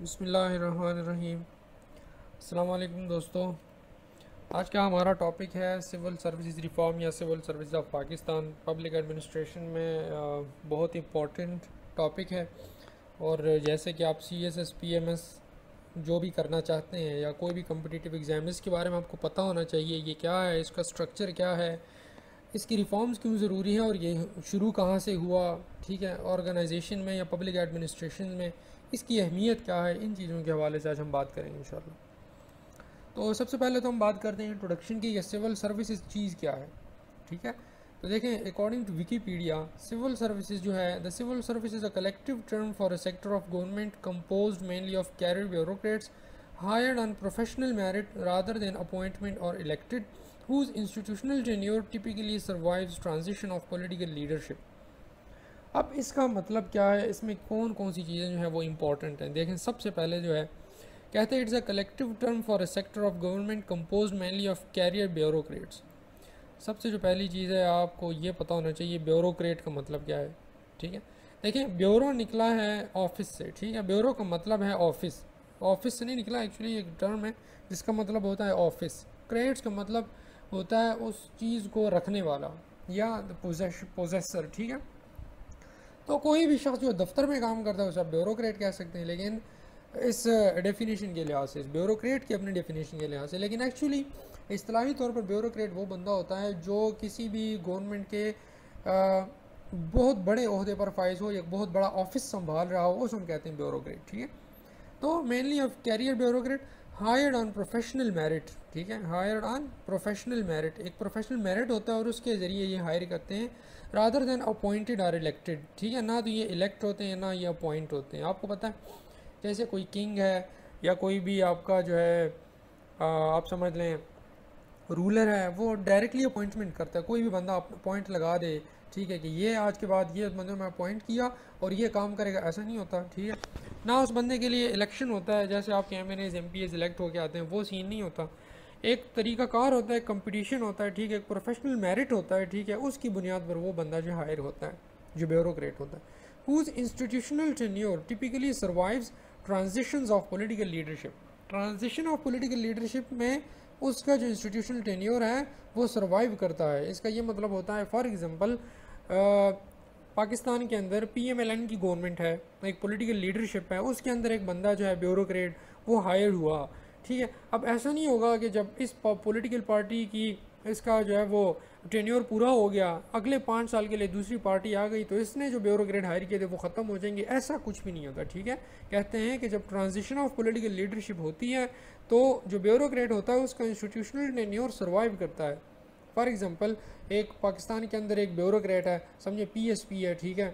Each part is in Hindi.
बिस्मिल्लाहिर्रहमानिर्रहीम। अस्सलाम वालेकुम दोस्तों। आज का हमारा टॉपिक है सिविल सर्विसेज रिफॉर्म या civil service of Pakistan. Public administration में बहुत इम्पोर्टेंट टॉपिक है। और जैसे कि आप CSS PMS जो भी करना चाहते हैं या कोई भी कम्पिटिटिव एग्ज़ाम, इसके बारे में आपको पता होना चाहिए ये क्या है, इसका स्ट्रक्चर क्या है, इसकी रिफॉर्म्स क्यों ज़रूरी है और ये शुरू कहाँ से हुआ, ठीक है, ऑर्गेनाइजेशन में या पब्लिक एडमिनिस्ट्रेशन में इसकी अहमियत क्या है। इन चीज़ों के हवाले से आज हम बात करेंगे इंशाल्लाह। तो सबसे पहले तो हम बात करते हैं इंट्रोडक्शन की, ये सिविल सर्विसेज चीज़ क्या है, ठीक है। तो देखें, according to Wikipedia, civil services जो है, the civil service is a collective term for a sector of government composed mainly of career bureaucrats hired on professional merit rather than appointment or elected, whose institutional tenure typically survives transition of political leadership. अब इसका मतलब क्या है, इसमें कौन कौन सी चीज़ें जो है वो इम्पॉर्टेंट हैं। देखें, सबसे पहले जो है कहते हैं it's a collective term for a sector of government composed mainly of career bureaucrats. सबसे जो पहली चीज़ है आपको ये पता होना चाहिए ब्यूरोक्रेट का मतलब क्या है, ठीक है। देखिए, ब्यूरो निकला है ऑफिस से, ठीक है। ब्यूरो का मतलब है ऑफिस, ऑफिस से नहीं निकला, एक्चुअली एक टर्म है जिसका मतलब होता है ऑफिस। क्रेट्स का मतलब होता है उस चीज़ को रखने वाला या पोजेसर, ठीक है। तो कोई भी शख्स जो दफ्तर में काम करता है उसे आप ब्यूरोक्रेट कह सकते हैं, लेकिन इस डेफिनेशन के लिहाज से, इस ब्यूरोक्रेट की अपनी डेफिनेशन के लिहाज से। लेकिन एक्चुअली इस्तिलाही तौर पर ब्यूरोक्रेट वो बंदा होता है जो किसी भी गवर्नमेंट के बहुत बड़े ओहदे पर फाइज हो या बहुत बड़ा ऑफिस संभाल रहा हो, उसे हम कहते हैं ब्यूरोक्रेट, ठीक है। तो mainly of career bureaucrat hired on professional merit, ठीक है, हायर्ड ऑन प्रोफेशनल मेरिट, एक प्रोफेशनल मेरिट होता है और उसके ज़रिए ये हायर करते हैं, रादर देन अपॉइंटेड और इलेक्टेड, ठीक है। ना तो ये इलेक्ट होते हैं ना ये अपॉइंट होते हैं। आपको पता है जैसे कोई किंग है या कोई भी आपका जो है आप समझ लें रूलर है, वो डायरेक्टली अपॉइंटमेंट करता है। कोई भी बंदा अपॉइंट लगा दे, ठीक है, कि ये आज के बाद ये बंदे में अपॉइंट किया और ये काम करेगा, ऐसा नहीं होता, ठीक है। ना उस बंदे के लिए इलेक्शन होता है, जैसे आपके MNAs MPs इलेक्ट होकर आते हैं, वो सीन नहीं होता। एक तरीक़ाकार होता है, कंपटीशन होता है, ठीक है, एक प्रोफेशनल मेरिट होता है, ठीक है। उसकी बुनियाद पर वो बंदा जो हायर होता है, जो ब्यूरोक्रेट होता है। whose institutional tenure typically survives transitions of political leadership. Transition of political leadership में उसका जो इंस्टीट्यूशनल टेन्योर है वो सर्वाइव करता है। इसका ये मतलब होता है, फॉर एग्जांपल पाकिस्तान के अंदर PMLN की गवर्नमेंट है, एक पॉलिटिकल लीडरशिप है, उसके अंदर एक बंदा जो है ब्यूरोक्रेट वो हायर हुआ, ठीक है। अब ऐसा नहीं होगा कि जब इस पॉलिटिकल पार्टी की इसका जो है वो टेन्योर पूरा हो गया, अगले 5 साल के लिए दूसरी पार्टी आ गई तो इसने जो ब्यूरोक्रेट हायर किए थे वो ख़त्म हो जाएंगे, ऐसा कुछ भी नहीं होता, ठीक है। कहते हैं कि जब ट्रांजिशन ऑफ पॉलिटिकल लीडरशिप होती है तो जो ब्यूरोक्रेट होता है उसका इंस्टीट्यूशनल टेन्योर सर्वाइव करता है। फॉर एग्जांपल, एक पाकिस्तान के अंदर एक ब्यूरोक्रेट है, समझे PSP है, ठीक है,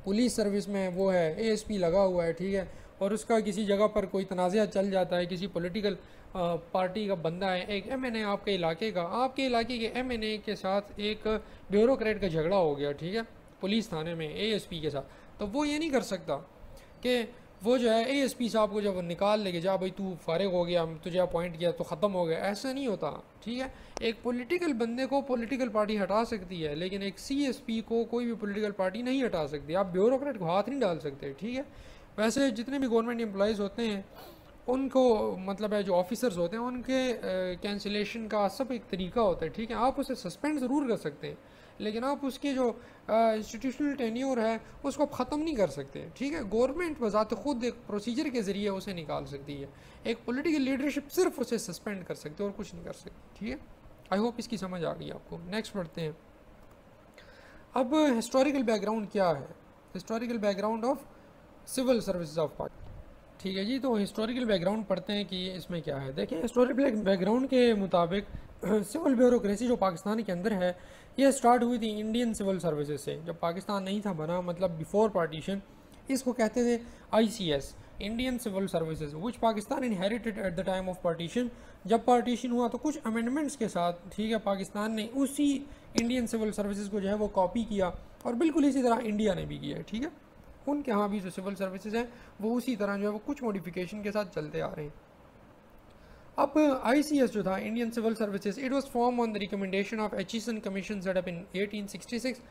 पुलिस सर्विस में वो है, ASP लगा हुआ है, ठीक है, और उसका किसी जगह पर कोई तनाज़ा चल जाता है, किसी पॉलिटिकल पार्टी का बंदा है, एक MNA आपके इलाके का, आपके इलाके के MNA के साथ एक ब्यूरोक्रेट का झगड़ा हो गया, ठीक है, पुलिस थाने में ASP के साथ, तो वो ये नहीं कर सकता कि वो जो है ASP साहब को जब वो निकाल लेके, जा भाई तू फारिग हो गया, तुझे अपॉइंट किया तो ख़त्म हो गया, ऐसा नहीं होता, ठीक है। एक पॉलिटिकल बंदे को पॉलिटिकल पार्टी हटा सकती है, लेकिन एक CSP को कोई भी पॉलिटिकल पार्टी नहीं हटा सकती। आप ब्यूरोक्रेट को हाथ नहीं डाल सकते, ठीक है। वैसे जितने भी गवर्नमेंट एम्प्लॉयज़ होते हैं उनको मतलब है जो ऑफिसर्स होते हैं उनके कैंसिलेशन का सब एक तरीका होता है, ठीक है। आप उसे सस्पेंड ज़रूर कर सकते हैं, लेकिन आप उसके जो इंस्टीट्यूशनल टेन्योर है उसको आप ख़त्म नहीं कर सकते, ठीक है। गवर्नमेंट बज़ात ख़ुद एक प्रोसीजर के ज़रिए उसे निकाल सकती है। एक पॉलिटिकल लीडरशिप सिर्फ उसे सस्पेंड कर सकते और कुछ नहीं कर सकती, ठीक है। आई होप इसकी समझ आ गई आपको। नेक्स्ट पढ़ते हैं। अब हिस्टोरिकल बैकग्राउंड क्या है, historical background of civil services of Pakistan, ठीक है जी। तो हिस्टोरिकल बैकग्राउंड पढ़ते हैं कि इसमें क्या है। देखिए, हिस्टोरिकल बैकग्राउंड के मुताबिक सिविल ब्यूरोक्रेसी जो पाकिस्तान के अंदर है ये स्टार्ट हुई थी इंडियन सिविल सर्विसेज से। जब पाकिस्तान नहीं था बना, मतलब बिफोर पार्टीशन, इसको कहते थे ICS, Indian civil services, which Pakistan inherited at the time of partition. जब पार्टीशन हुआ तो कुछ अमेंडमेंट्स के साथ, ठीक है, पाकिस्तान ने उसी इंडियन सिविल सर्विसेज को जो है वो कॉपी किया और बिल्कुल इसी तरह इंडिया ने भी किया है, ठीक है। उनके यहाँ भी जो सिविल सर्विसेज हैं वो उसी तरह जो है वो कुछ मॉडिफिकेशन के साथ चलते आ रहे हैं। अब ICS जो था, Indian civil services, it was form on the recommendation of Aitchison commission set up in 1866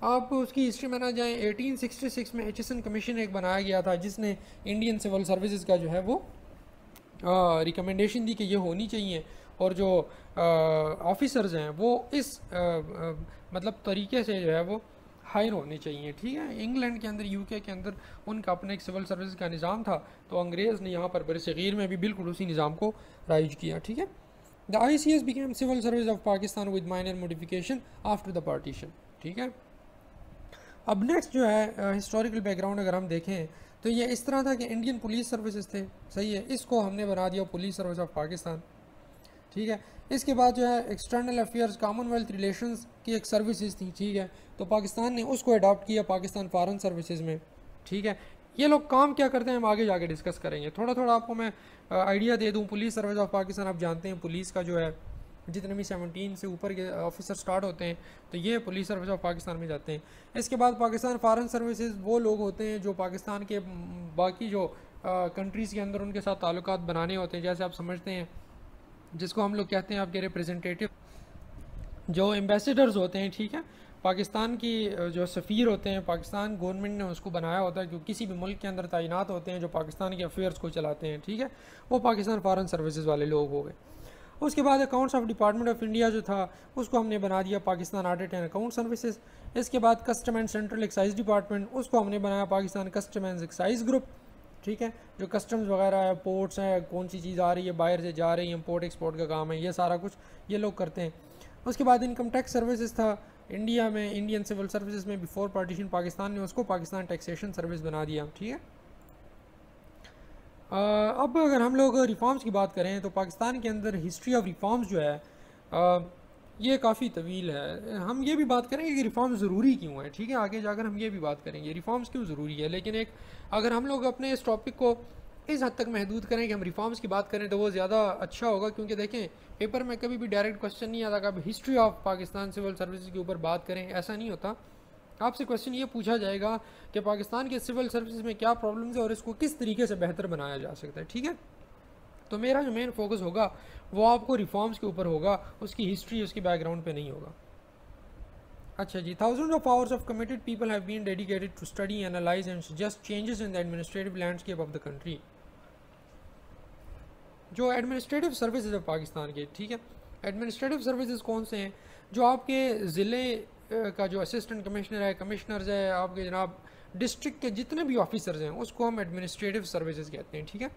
आप उसकी हिस्ट्री में ना जाएं, 1866 में एचिसन कमीशन एक बनाया गया था जिसने इंडियन सिविल सर्विसेज का जो है वो रिकमेंडेशन दी कि ये होनी चाहिए, और जो ऑफिसर्स हैं वो इस मतलब तरीके से जो है वो हायर होने चाहिए। ठीक है, इंग्लैंड के अंदर, यूके के अंदर उनका अपना एक सिविल सर्विस का निज़ाम था, तो अंग्रेज़ ने यहाँ पर बरसगीर में भी बिल्कुल उसी निज़ाम को राइज किया। ठीक है, the ICS became civil service of Pakistan with minor modification after the partition. ठीक है, अब नेक्स्ट जो है हिस्टोरिकल बैकग्राउंड अगर हम देखें तो ये इस तरह था कि इंडियन पुलिस सर्विसेज थे, सही है, इसको हमने बना दिया पुलिस सर्विस ऑफ पाकिस्तान। ठीक है, इसके बाद जो है एक्सटर्नल अफेयर्स कॉमनवेल्थ रिलेशंस की एक सर्विसेज थी। ठीक है, तो पाकिस्तान ने उसको अडॉप्ट किया पाकिस्तान फॉरेन सर्विसेज में। ठीक है, ये लोग काम क्या करते हैं हम आगे जाके डिस्कस करेंगे। थोड़ा थोड़ा आपको मैं आइडिया दे दूं, पुलिस सर्विस ऑफ पाकिस्तान आप जानते हैं पुलिस का जो है जितने भी 17 से ऊपर के ऑफिसर स्टार्ट होते हैं तो ये पुलिस सर्विस ऑफ पाकिस्तान में जाते हैं। इसके बाद पाकिस्तान फॉरेन सर्विसेज वो लोग होते हैं जो पाकिस्तान के बाकी जो कंट्रीज़ के अंदर उनके साथ ताल्लुकात बनाने होते हैं, जैसे आप समझते हैं जिसको हम लोग कहते हैं आपके रिप्रेजेंटेटिव, जो एम्बेसडर्स होते हैं। ठीक है, पाकिस्तान की जो सफ़ीर होते हैं, पाकिस्तान गवर्नमेंट ने उसको बनाया होता है, क्योंकि किसी भी मुल्क के अंदर तैनात होते हैं जो पाकिस्तान के अफेयर्स को चलाते हैं। ठीक है, वो पाकिस्तान फॉरेन सर्विसेज वाले लोग हो गए। उसके बाद accounts of department of India जो था उसको हमने बना दिया Pakistan audit and account services. इसके बाद custom and central excise department, उसको हमने बनाया Pakistan custom and excise group. ठीक है, जो कस्टम्स वगैरह है, पोर्ट्स हैं, कौन सी चीज़ आ रही है बाहर से जा रही है, इम्पोर्ट एक्सपोर्ट का काम है, ये सारा कुछ ये लोग करते हैं। उसके बाद इनकम टैक्स सर्विसेज था इंडिया में, इंडियन सिविल सर्विसेज में बिफोर पार्टीशन पाकिस्तान ने उसको पाकिस्तान टैक्सेशन सर्विस बना दिया। ठीक है, अब अगर हम लोग रिफॉर्म्स की बात करें तो पाकिस्तान के अंदर हिस्ट्री ऑफ रिफॉर्म्स जो है ये काफ़ी तवील है। हम ये भी बात करेंगे कि रिफॉर्म ज़रूरी क्यों है। ठीक है, आगे जाकर हम ये भी बात करेंगे रिफॉर्म्स क्यों ज़रूरी है, लेकिन एक अगर हम लोग अपने इस टॉपिक को इस हद तक महदूद करें कि हम रिफॉर्म्स की बात करें तो वो ज़्यादा अच्छा होगा, क्योंकि देखें पेपर में कभी भी डायरेक्ट क्वेश्चन नहीं आता कि आप history of Pakistan civil services के ऊपर बात करें, ऐसा नहीं होता। आपसे क्वेश्चन ये पूछा जाएगा कि पाकिस्तान के सिविल सर्विसेज में क्या प्रॉब्लम्स है और इसको किस तरीके से बेहतर बनाया जा सकता है। ठीक है, तो मेरा जो मेन फोकस होगा वो आपको रिफॉर्म्स के ऊपर होगा, उसकी हिस्ट्री उसकी बैकग्राउंड पे नहीं होगा। अच्छा जी, thousand of hours of committed people have been dedicated to study, analyse and suggest changes in the administrative landscape of the country. जो एडमिनिस्ट्रेटिव सर्विसेज है पाकिस्तान के, ठीक है, एडमिनिस्ट्रेटिव सर्विसेज कौन से हैं? जो आपके ज़िले का जो असिस्टेंट कमिश्नर है, कमिश्नर्स है, आपके जनाब डिस्ट्रिक्ट के जितने भी ऑफिसर्स हैं उसको हम एडमिनिस्ट्रेटिव सर्विसेज कहते हैं। ठीक है,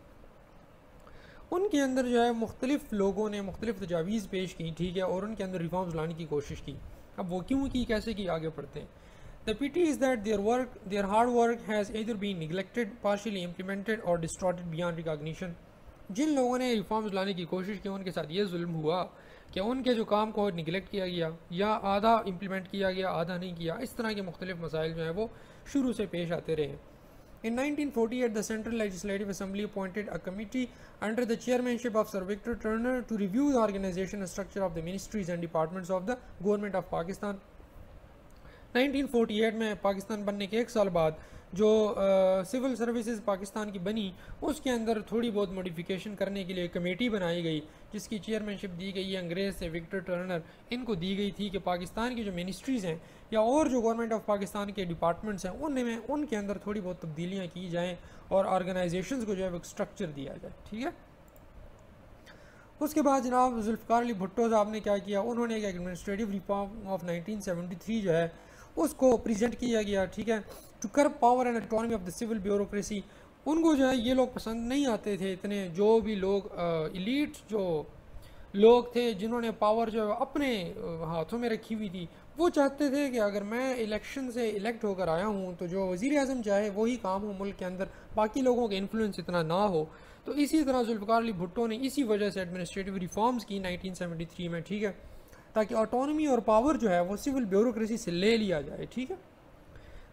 उनके अंदर जो है मुख्तलिफ लोगों ने मुख्तलिफ तजावीज़ पेश की। ठीक है, और उनके अंदर रिफॉर्म्स लाने की कोशिश की। अब वो क्यों की, कैसे की, आगे पढ़ते हैं। The pity is that their hard work has either been neglected, partially implemented or distorted beyond recognition। जिन लोगों ने रिफॉर्म्स लाने की कोशिश की उनके साथ ये जुल्म हुआ कि उनके जो काम को निगलेक्ट किया गया या आधा इम्प्लीमेंट किया गया आधा नहीं किया। इस तरह के मुख्तलिफ मसाइल जो हैं वो शुरू से पेश आते रहे। In 1948, the Central Legislative Assembly appointed a committee under the chairmanship of Sir Victor Turner to review the organization and structure of the ministries and departments of the Government of Pakistan। 1948 में पाकिस्तान बनने के एक साल बाद जो सिविल सर्विसेज पाकिस्तान की बनी उसके अंदर थोड़ी बहुत मॉडिफिकेशन करने के लिए कमेटी बनाई गई, जिसकी चेयरमैनशिप दी गई है अंग्रेज़ से विक्टर टर्नर। इनको दी गई थी कि पाकिस्तान की जो मिनिस्ट्रीज़ हैं या और जो गवर्नमेंट ऑफ पाकिस्तान के डिपार्टमेंट्स हैं उनमें उनके अंदर थोड़ी बहुत तब्दीलियाँ की जाएँ और ऑर्गेनाइजेशंस को जो है वो स्ट्रक्चर दिया जाए। ठीक है, उसके बाद जनाब जुल्फ़िकार अली भुट्टो साहब ने क्या किया, उन्होंने एक एडमिनिस्ट्रेटिव रिफॉर्म ऑफ 1973 जो है उसको प्रेजेंट किया गया। ठीक है, to curb power and autonomy of the civil bureaucracy. उनको जो है ये लोग पसंद नहीं आते थे इतने, जो भी लोग इलीट जो लोग थे जिन्होंने पावर जो है अपने हाथों में रखी हुई थी, वो चाहते थे कि अगर मैं इलेक्शन से इलेक्ट होकर आया हूँ तो जो वज़ीर आज़म चाहे वही काम हो मुल्क के अंदर, बाकी लोगों का इन्फ्लुएंस इतना ना हो। तो इसी तरह जुल्फ़िकार अली भुट्टो ने इसी वजह से एडमिनिस्ट्रेटिव रिफॉर्म्स की 1973 में। ठीक है, ताकि ऑटोनॉमी और पावर जो है वो सिविल ब्यूरोक्रेसी से ले लिया जाए। ठीक है,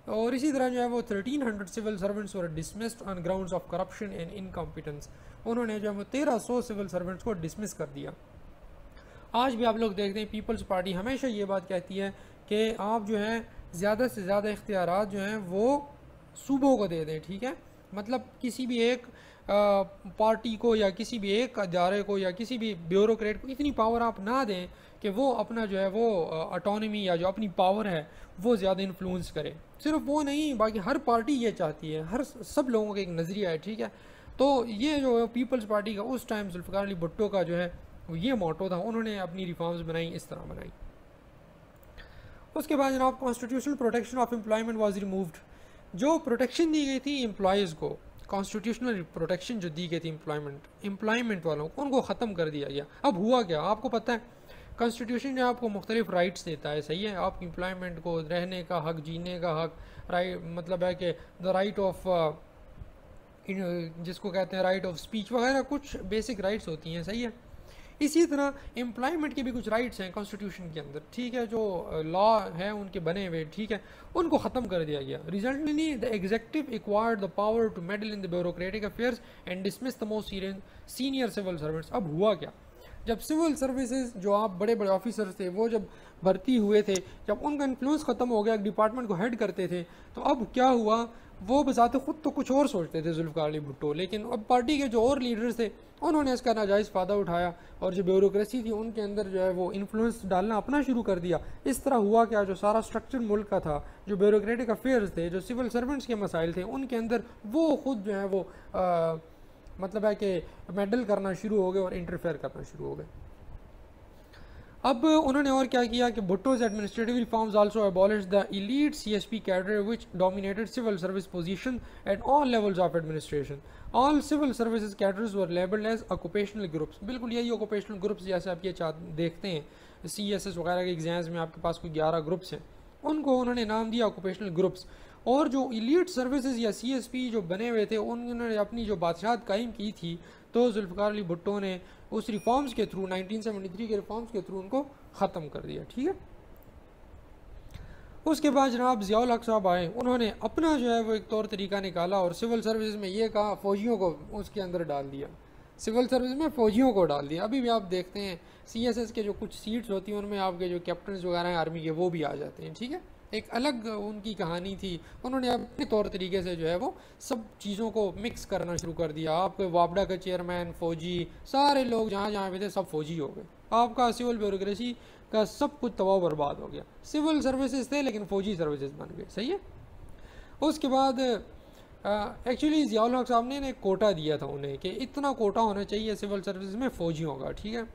और इसी तरह जो है वो 1300 civil servants were dismissed on grounds of corruption and incompetence. उन्होंने जो है वो 1300 सिविल सर्वेंट्स को डिसमिस कर दिया। आज भी आप लोग देखते हैं पीपल्स पार्टी हमेशा ये बात कहती है कि आप जो है ज़्यादा से ज़्यादा इख्तियारात जो हैं वो सूबों को दे दें। ठीक है, मतलब किसी भी एक पार्टी को या किसी भी एक अदारे को या किसी भी ब्यूरोक्रेट को इतनी पावर आप ना दें कि वो अपना जो है वो ऑटोनमी या जो अपनी पावर है वो ज़्यादा इन्फ्लुएंस करे। सिर्फ वो नहीं, बाकी हर पार्टी ये चाहती है, हर सब लोगों का एक नज़रिया है, ठीक है। तो ये जो है पीपल्स पार्टी का उस टाइम जुल्फ़िकार अली भुट्टो का जो है ये मोटो था, उन्होंने अपनी रिफॉर्म्स बनाई, इस तरह बनाई। उसके बाद जनाब constitutional protection of employment was removed. जो प्रोटेक्शन दी गई थी एम्प्लॉयज़ को, कॉन्स्टिट्यूशनल प्रोटेक्शन जो दी गई थी एम्प्लॉयमेंट वालों को, उनको ख़त्म कर दिया गया। अब हुआ क्या, आपको पता है कॉन्स्टिट्यूशन जो आपको मुख्तलिफ राइट्स देता है, सही है, आप एम्प्लॉयमेंट को, रहने का हक, जीने का हक, राइट, मतलब है कि द राइट ऑफ जिसको कहते हैं राइट ऑफ स्पीच वगैरह, कुछ बेसिक राइट्स होती हैं, सही है। इसी तरह एम्प्लॉयमेंट के भी कुछ राइट्स हैं कॉन्स्टिट्यूशन के अंदर, ठीक है, जो लॉ है उनके बने हुए, ठीक है, उनको ख़त्म कर दिया गया। Resultantly the executive acquired the power to meddle in the bureaucratic affairs and dismiss the most senior civil servants. अब हुआ क्या, जब सिविल सर्विसेज जो आप बड़े बड़े ऑफिसर्स थे वो जब भर्ती हुए थे, जब उनका इन्फ्लुएंस ख़त्म हो गया, एक डिपार्टमेंट को हेड करते थे, तो अब क्या हुआ, वो बजाते खुद तो कुछ और सोचते थे जुल्फ़िकार अली भुट्टो, लेकिन अब पार्टी के जो और लीडर्स थे उन्होंने इसका नाजायज़ फ़ायदा उठाया और जो ब्यूरोक्रेसी थी उनके अंदर जो है वो इन्फ्लुएंस डालना अपना शुरू कर दिया। इस तरह हुआ क्या, जो सारा स्ट्रक्चर मुल्क का था, जो ब्यूरोक्रेटिक अफेयर्स थे, जो सिविल सर्वेंट्स के मसाइल थे, उनके अंदर वो खुद जो है वो मतलब है कि मेडल करना शुरू हो गए और इंटरफेयर करना शुरू हो गए। अब उन्होंने और क्या किया कि Bhutto's administrative reforms also abolish the elite CSP cadre which dominated civil service position at all levels of administration. All civil services cadres were labelled as occupational groups. बिल्कुल यही ऑक्यूपेशनल ग्रुप्स जैसे आप ये देखते हैं सीएसएस वगैरह के एग्जाम्स में आपके पास कोई 11 ग्रुप्स हैं, उनको उन्होंने नाम दिया ऑक्यूपेशनल ग्रुप्स। और जो इलीट सर्विसेज या सीएसपी जो बने हुए थे उन्होंने अपनी जो बादशाहत कायम की थी, तो जुल्फ़िकार अली भुट्टो ने उस रिफॉर्म्स के थ्रू 1973 के रिफॉर्म्स के थ्रू उनको ख़त्म कर दिया, ठीक है। उसके बाद जनाब ज़ियाउल हक साहब आए, उन्होंने अपना जो है वो एक तौर तरीका निकाला और सिविल सर्विस में ये कहा फ़ौजियों को उसके अंदर डाल दिया, सिविल सर्विस में फ़ौजियों को डाल दिया। अभी भी आप देखते हैं सीएसएस के जो कुछ सीट्स होती हैं उनमें आपके जो कैप्टन वगैरह हैं आर्मी के वो भी आ जाते हैं, ठीक है। एक अलग उनकी कहानी थी, उन्होंने अपने तौर तरीके से जो है वो सब चीज़ों को मिक्स करना शुरू कर दिया। आपके वापडा का चेयरमैन फ़ौजी, सारे लोग जहाँ जहाँ पे थे सब फ़ौजी हो गए, आपका सिविल ब्यूरोक्रेसी का सब कुछ तबाह बर्बाद हो गया। सिविल सर्विसेज थे लेकिन फ़ौजी सर्विसेज बन गए, सही है। उसके बाद एक्चुअली ज़ियाउल हक साहब ने एक कोटा दिया था उन्हें कि इतना कोटा होना चाहिए सिविल सर्विस में फ़ौजियों का, ठीक है।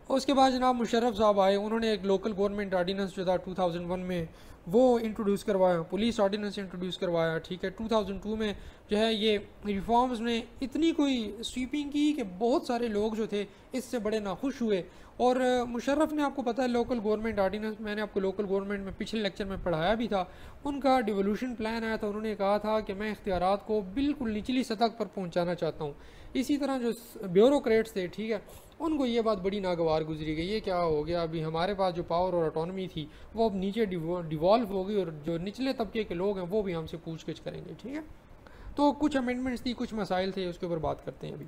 उसके बाद जनाब मुशर्रफ साहब आए, उन्होंने एक लोकल गवर्नमेंट ऑर्डिनेंस जो था 2001 में वो इंट्रोड्यूस करवाया, पुलिस ऑर्डिनेंस इंट्रोड्यूस करवाया, ठीक है। 2002 में जो है ये रिफॉर्म्स ने इतनी कोई स्वीपिंग की कि बहुत सारे लोग जो थे इससे बड़े नाखुश हुए। और मुशर्रफ ने, आपको पता है लोकल गवर्नमेंट ऑर्डिनेंस, मैंने आपको लोकल गवर्नमेंट में पिछले लेक्चर में पढ़ाया भी था, उनका डिवोल्यूशन प्लान आया था। उन्होंने कहा था कि मैं इख्तियारात को बिल्कुल निचली सतह पर पहुँचाना चाहता हूँ। इसी तरह जो ब्यूरोक्रेट्स थे, ठीक है, उनको ये बात बड़ी नागवार गुजरी गई, ये क्या हो गया, अभी हमारे पास जो पावर और ऑटोनमी थी वो अब नीचे डिवॉल्व हो गई और जो निचले तबके के लोग हैं वो भी हमसे पूछगिछ करेंगे, ठीक है। तो कुछ अमेंडमेंट्स थी, कुछ मसाइल थे, उसके ऊपर बात करते हैं अभी।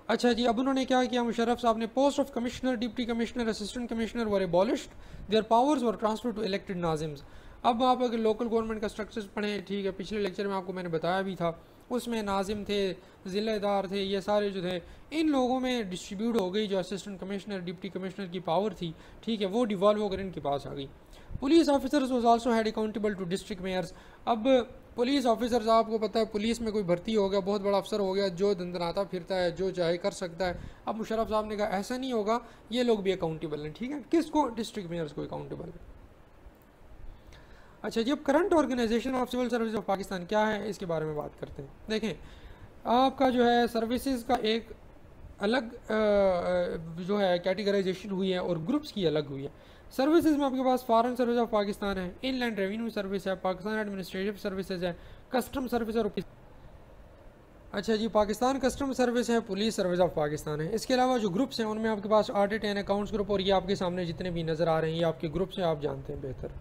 अच्छा जी, अब उन्होंने क्या किया, मुशर्रफ साहब ने post of commissioner, deputy commissioner, assistant commissioner were abolished, their powers were transfer to elected नाजिम्स। अब आप अगर लोकल गवर्नमेंट का स्ट्रक्चर्स पढ़ें, ठीक है, पिछले लेक्चर में आपको मैंने बताया भी था, उसमें नाजिम थे, ज़िलेदार थे, ये सारे जो थे इन लोगों में डिस्ट्रीब्यूट हो गई जो असिस्टेंट कमिश्नर, डिप्टी कमिश्नर की पावर थी, ठीक है, वो डिवॉल्व होकर इनके पास आ गई। Police officers was also had accountable to district mayors. अब पुलिस ऑफिसर्स, आपको पता है पुलिस में कोई भर्ती हो गया, बहुत बड़ा अफसर हो गया, जो दंदनाता फिरता है, जो चाहे कर सकता है। अब मुशर्रफ साहब ने कहा ऐसा नहीं होगा, ये लोग भी अकाउंटेबल हैं, ठीक है। किसको? डिस्ट्रिक्ट मेयर्स को अकाउंटेबल है। अच्छा जी, अब current organisation of civil service of Pakistan क्या है, इसके बारे में बात करते हैं। देखें, आपका जो है सर्विसेज का एक अलग जो है कैटेगराइजेशन हुई है और ग्रुप्स की अलग हुई है। सर्विसेज में आपके पास फॉरेन सर्विस ऑफ पाकिस्तान है, इनलैंड रेवेन्यू सर्विस है, पाकिस्तान एडमिनिस्ट्रेटिव सर्विसेज है, कस्टम सर्विस और अच्छा जी, पाकिस्तान कस्टम सर्विस है, पुलिस सर्विस ऑफ पाकिस्तान है। इसके अलावा जो ग्रुप्स हैं उनमें आपके पास ऑडिट एंड अकाउंट्स ग्रुप, और ये आपके सामने जितने भी नज़र आ रहे हैं ये आपके ग्रुप्स हैं, आप जानते हैं बेहतर।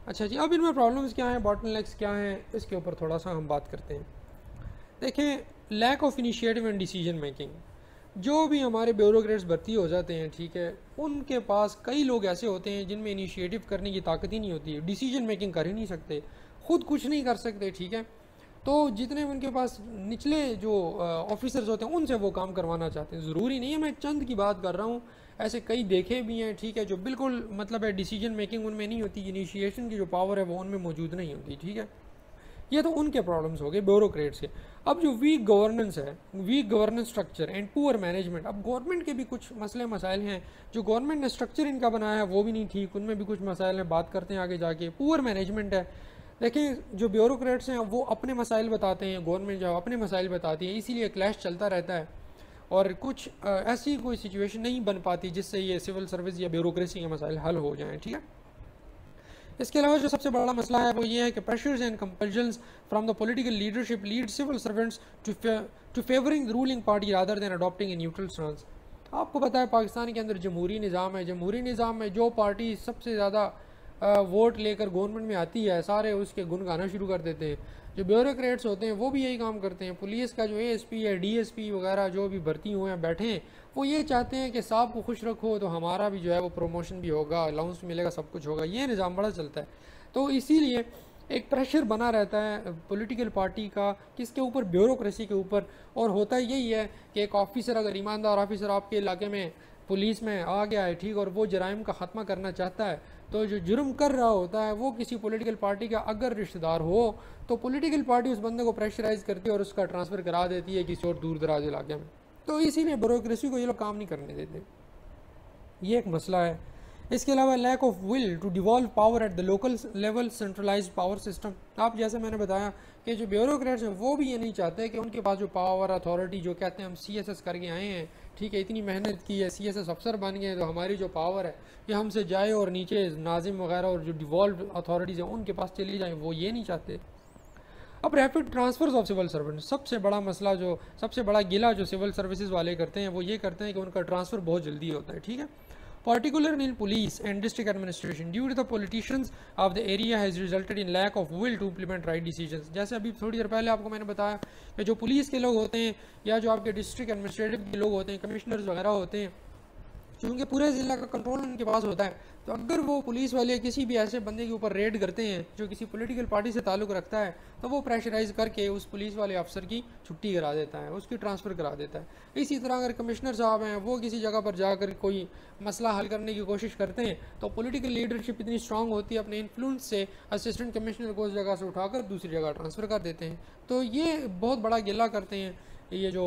अच्छा जी, अब इनमें प्रॉब्लम्स क्या हैं, बॉटलनेक्स क्या हैं, इसके ऊपर थोड़ा सा हम बात करते हैं। देखें, lack of initiative and decision making. जो भी हमारे ब्यूरोक्रेट्स भर्ती हो जाते हैं, ठीक है, उनके पास कई लोग ऐसे होते हैं जिनमें इनिशिएटिव करने की ताकत ही नहीं होती है, डिसीजन मेकिंग कर ही नहीं सकते, खुद कुछ नहीं कर सकते, ठीक है। तो जितने उनके पास निचले जो ऑफिसर्स होते हैं उनसे वो काम करवाना चाहते हैं। ज़रूरी नहीं है, मैं चंद की बात कर रहा हूँ, ऐसे कई देखे भी हैं, ठीक है, जो बिल्कुल मतलब है डिसीजन मेकिंग उनमें नहीं होती, इनिशिएशन की जो पावर है वो उनमें मौजूद नहीं होती, ठीक है। ये तो उनके प्रॉब्लम्स हो गए ब्यूरोक्रेट्स के। अब जो वीक गवर्नेंस है, weak governance structure and poor management, अब गवर्नमेंट के भी कुछ मसले मसाइल हैं, जो गवर्नमेंट ने स्ट्रक्चर इनका बनाया है वो भी नहीं ठीक, उनमें भी कुछ मसाइल हैं, बात करते हैं आगे जाके। पुअर मैनेजमेंट है, देखिए जो ब्यूरोक्रेट्स हैं वो अपने मसाइल बताते हैं, गवर्नमेंट जो अपने मसाइल बताती है, इसीलिए क्लैश चलता रहता है और कुछ ऐसी कोई सिचुएशन नहीं बन पाती जिससे ये सिविल सर्विस या ब्यूरोक्रेसी के मसाइल हल हो जाएं, ठीक है। इसके अलावा जो सबसे बड़ा मसला है वो ये है कि pressures and compulsions from the political leadership lead civil servants to favouring the ruling party rather than adopting a neutral stance. आपको पता है पाकिस्तान के अंदर जमहूरी निज़ाम है, जमहूरी निज़ाम में जो पार्टी सबसे ज़्यादा वोट लेकर गवर्नमेंट में आती है सारे उसके गुण गाना शुरू कर देते हैं। जो ब्यूरोक्रेट्स होते हैं वो भी यही काम करते हैं। पुलिस का जो एएसपी है, डीएसपी वगैरह जो भी भर्ती हुए हैं बैठे हैं, वो ये चाहते हैं कि साहब को खुश रखो तो हमारा भी जो है वो प्रमोशन भी होगा, अलाउंस मिलेगा, सब कुछ होगा। ये निज़ाम बड़ा चलता है। तो इसीलिए एक प्रेशर बना रहता है पॉलिटिकल पार्टी का किसके ऊपर, ब्यूरोक्रेसी के ऊपर। और होता यही है कि एक ऑफिसर, अगर ईमानदार ऑफिसर आपके इलाके में पुलिस में आ गया है, ठीक, और वो जराइम का ख़त्मा करना चाहता है, तो जो जुर्म कर रहा होता है वो किसी पॉलिटिकल पार्टी का अगर रिश्तेदार हो तो पॉलिटिकल पार्टी उस बंदे को प्रेशराइज करती है और उसका ट्रांसफ़र करा देती है किसी और दूर दराज इलाके में। तो इसीलिए ब्यूरोक्रेसी को ये लोग काम नहीं करने देते, ये एक मसला है। इसके अलावा lack of will to devolve power at the local level, centralise power system. आप जैसे मैंने बताया कि जो ब्यूरोक्रेट्स हैं वो भी ये नहीं चाहते कि उनके पास जो पावर अथॉरिटी, जो कहते हैं हम सीएसएस करके आए हैं, ठीक है, इतनी मेहनत की है, सीएसएस अफसर बन गए, तो हमारी जो पावर है ये हमसे जाए और नीचे नाजिम वगैरह और जो डिवॉल्व अथॉरिटीज़ हैं उनके पास चली जाए, वो ये नहीं चाहते। अब rapid transfers of civil servant, सबसे बड़ा मसला, जो सबसे बड़ा गिला जो सिविल सर्विसेज वाले करते हैं वो ये करते हैं कि उनका ट्रांसफ़र बहुत जल्दी होता है, ठीक है। Particularly in police and district administration, due to the politicians of the area has resulted in lack of will to implement right decisions। जैसे अभी थोड़ी देर पहले आपको मैंने बताया कि जो पुलिस के लोग होते हैं या जो आपके डिस्ट्रिक्ट एडमिनिस्ट्रेटिव के लोग होते हैं, कमिश्नर्स वगैरह होते हैं, क्योंकि पूरे ज़िला का कंट्रोल उनके पास होता है, तो अगर वो पुलिस वाले किसी भी ऐसे बंदे के ऊपर रेड करते हैं जो किसी पॉलिटिकल पार्टी से ताल्लुक़ रखता है, तो वो प्रेशराइज करके उस पुलिस वाले अफसर की छुट्टी करा देता है, उसकी ट्रांसफ़र करा देता है। इसी तरह अगर कमिश्नर साहब हैं वो किसी जगह पर जाकर कोई मसला हल करने की कोशिश करते हैं, तो पॉलिटिकल लीडरशिप इतनी स्ट्रांग होती है, अपने इन्फ्लुएंस से असिस्टेंट कमिश्नर को उस जगह से उठाकर दूसरी जगह ट्रांसफ़र कर देते हैं। तो ये बहुत बड़ा गिला करते हैं ये जो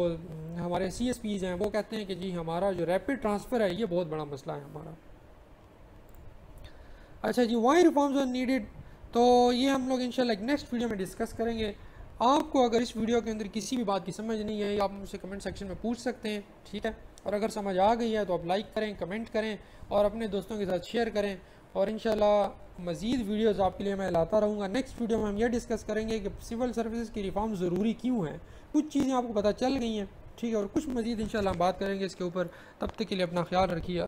हमारे CSPs हैं, वो कहते हैं कि जी हमारा जो रैपिड ट्रांसफ़र है ये बहुत बड़ा मसला है हमारा। अच्छा जी, वाई रिफॉर्म्स आर नीडेड, तो ये हम लोग इंशाल्लाह नेक्स्ट वीडियो में डिस्कस करेंगे। आपको अगर इस वीडियो के अंदर किसी भी बात की समझ नहीं है, आप मुझसे कमेंट सेक्शन में पूछ सकते हैं, ठीक है। और अगर समझ आ गई है तो आप लाइक करें, कमेंट करें और अपने दोस्तों के साथ शेयर करें। और इंशाल्लाह मज़ीद वीडियोज़ आपके लिए मैं लाता रहूँगा। नेक्स्ट वीडियो में हम ये डिस्कस करेंगे कि सिविल सर्विसेज की रिफॉर्म ज़रूरी क्यों है। कुछ चीज़ें आपको पता चल गई हैं, ठीक है, और कुछ मज़ीद इंशाल्लाह हम बात करेंगे इसके ऊपर। तब तक के लिए अपना ख्याल रखिए।